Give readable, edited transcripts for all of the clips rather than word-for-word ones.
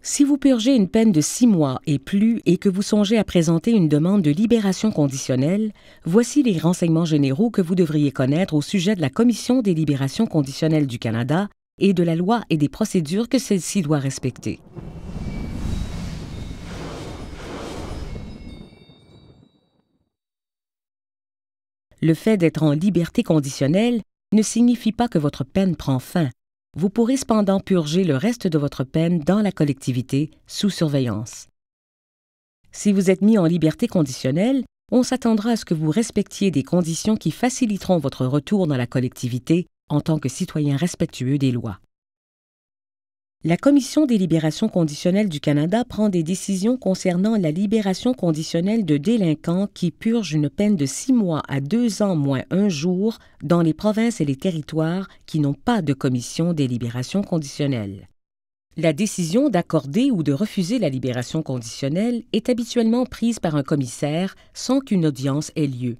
Si vous purgez une peine de 6 mois et plus et que vous songez à présenter une demande de libération conditionnelle, voici les renseignements généraux que vous devriez connaître au sujet de la Commission des libérations conditionnelles du Canada et de la loi et des procédures que celle-ci doit respecter. Le fait d'être en liberté conditionnelle ne signifie pas que votre peine prend fin. Vous pourrez cependant purger le reste de votre peine dans la collectivité sous surveillance. Si vous êtes mis en liberté conditionnelle, on s'attendra à ce que vous respectiez des conditions qui faciliteront votre retour dans la collectivité en tant que citoyen respectueux des lois. La Commission des libérations conditionnelles du Canada prend des décisions concernant la libération conditionnelle de délinquants qui purgent une peine de 6 mois à 2 ans moins 1 jour dans les provinces et les territoires qui n'ont pas de commission des libérations conditionnelles. La décision d'accorder ou de refuser la libération conditionnelle est habituellement prise par un commissaire sans qu'une audience ait lieu.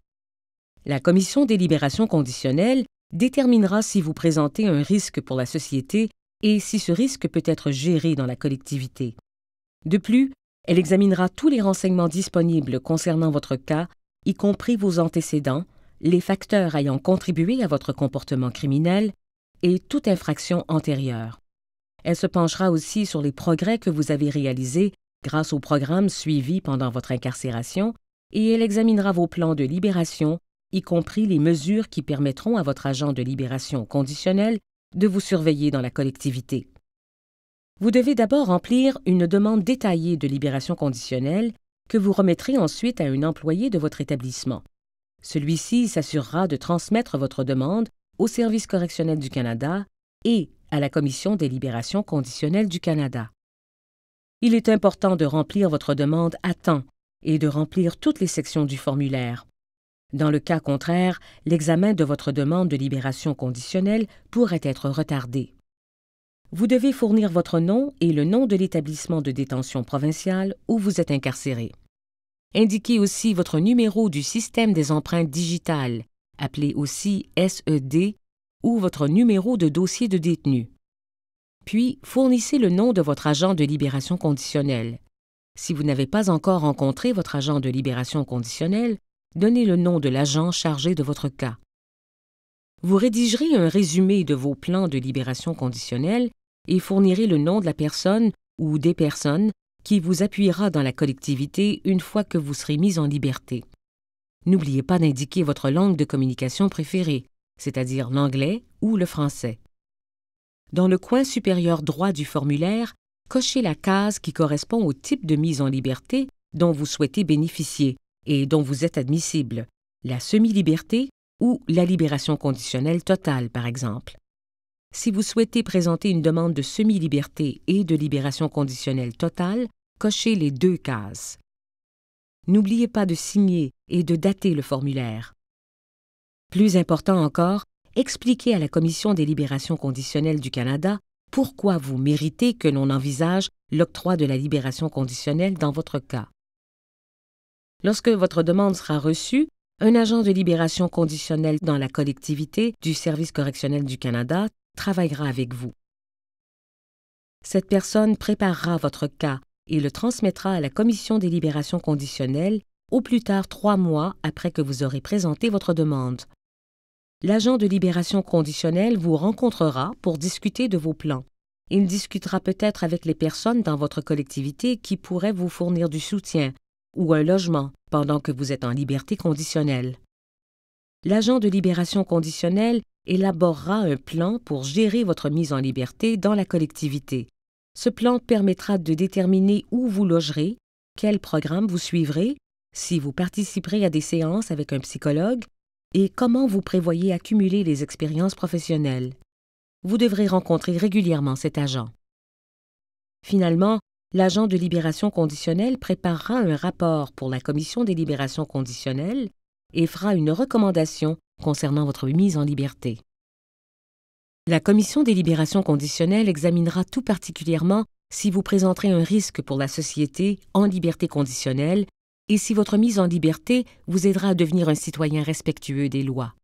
La Commission des libérations conditionnelles déterminera si vous présentez un risque pour la société et si ce risque peut être géré dans la collectivité. De plus, elle examinera tous les renseignements disponibles concernant votre cas, y compris vos antécédents, les facteurs ayant contribué à votre comportement criminel et toute infraction antérieure. Elle se penchera aussi sur les progrès que vous avez réalisés grâce au programme suivi pendant votre incarcération et elle examinera vos plans de libération, y compris les mesures qui permettront à votre agent de libération conditionnelle de vous surveiller dans la collectivité. Vous devez d'abord remplir une demande détaillée de libération conditionnelle que vous remettrez ensuite à un employé de votre établissement. Celui-ci s'assurera de transmettre votre demande au Service correctionnel du Canada et à la Commission des libérations conditionnelles du Canada. Il est important de remplir votre demande à temps et de remplir toutes les sections du formulaire. Dans le cas contraire, l'examen de votre demande de libération conditionnelle pourrait être retardé. Vous devez fournir votre nom et le nom de l'établissement de détention provincial où vous êtes incarcéré. Indiquez aussi votre numéro du système des empreintes digitales, appelé aussi SED, ou votre numéro de dossier de détenu. Puis, fournissez le nom de votre agent de libération conditionnelle. Si vous n'avez pas encore rencontré votre agent de libération conditionnelle, donnez le nom de l'agent chargé de votre cas. Vous rédigerez un résumé de vos plans de libération conditionnelle et fournirez le nom de la personne ou des personnes qui vous appuiera dans la collectivité une fois que vous serez mis en liberté. N'oubliez pas d'indiquer votre langue de communication préférée, c'est-à-dire l'anglais ou le français. Dans le coin supérieur droit du formulaire, cochez la case qui correspond au type de mise en liberté dont vous souhaitez bénéficier et dont vous êtes admissible, la semi-liberté ou la libération conditionnelle totale, par exemple. Si vous souhaitez présenter une demande de semi-liberté et de libération conditionnelle totale, cochez les 2 cases. N'oubliez pas de signer et de dater le formulaire. Plus important encore, expliquez à la Commission des libérations conditionnelles du Canada pourquoi vous méritez que l'on envisage l'octroi de la libération conditionnelle dans votre cas. Lorsque votre demande sera reçue, un agent de libération conditionnelle dans la collectivité du Service correctionnel du Canada travaillera avec vous. Cette personne préparera votre cas et le transmettra à la Commission des libérations conditionnelles au plus tard 3 mois après que vous aurez présenté votre demande. L'agent de libération conditionnelle vous rencontrera pour discuter de vos plans. Il discutera peut-être avec les personnes dans votre collectivité qui pourraient vous fournir du soutien ou un logement pendant que vous êtes en liberté conditionnelle. L'agent de libération conditionnelle élaborera un plan pour gérer votre mise en liberté dans la collectivité. Ce plan permettra de déterminer où vous logerez, quel programme vous suivrez, si vous participerez à des séances avec un psychologue et comment vous prévoyez accumuler les expériences professionnelles. Vous devrez rencontrer régulièrement cet agent. Finalement, l'agent de libération conditionnelle préparera un rapport pour la Commission des libérations conditionnelles et fera une recommandation concernant votre mise en liberté. La Commission des libérations conditionnelles examinera tout particulièrement si vous présenterez un risque pour la société en liberté conditionnelle et si votre mise en liberté vous aidera à devenir un citoyen respectueux des lois.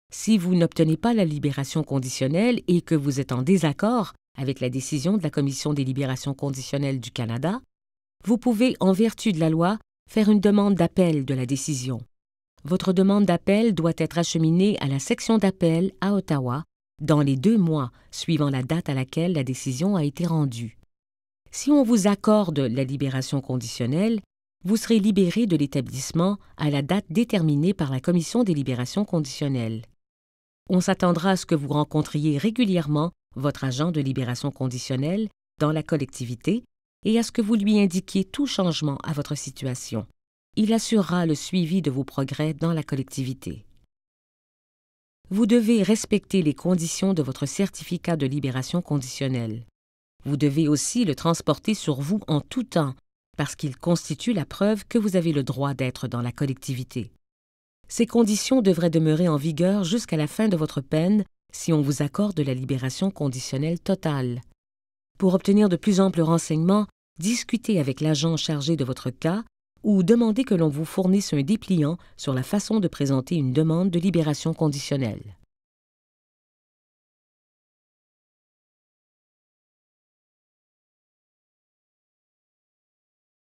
Si vous n'obtenez pas la libération conditionnelle et que vous êtes en désaccord avec la décision de la Commission des libérations conditionnelles du Canada, vous pouvez, en vertu de la loi, faire une demande d'appel de la décision. Votre demande d'appel doit être acheminée à la section d'appel à Ottawa dans les 2 mois suivant la date à laquelle la décision a été rendue. Si on vous accorde la libération conditionnelle, vous serez libéré de l'établissement à la date déterminée par la Commission des libérations conditionnelles. On s'attendra à ce que vous rencontriez régulièrement votre agent de libération conditionnelle dans la collectivité et à ce que vous lui indiquiez tout changement à votre situation. Il assurera le suivi de vos progrès dans la collectivité. Vous devez respecter les conditions de votre certificat de libération conditionnelle. Vous devez aussi le transporter sur vous en tout temps, parce qu'il constitue la preuve que vous avez le droit d'être dans la collectivité. Ces conditions devraient demeurer en vigueur jusqu'à la fin de votre peine si on vous accorde la libération conditionnelle totale. Pour obtenir de plus amples renseignements, discutez avec l'agent chargé de votre cas ou demandez que l'on vous fournisse un dépliant sur la façon de présenter une demande de libération conditionnelle.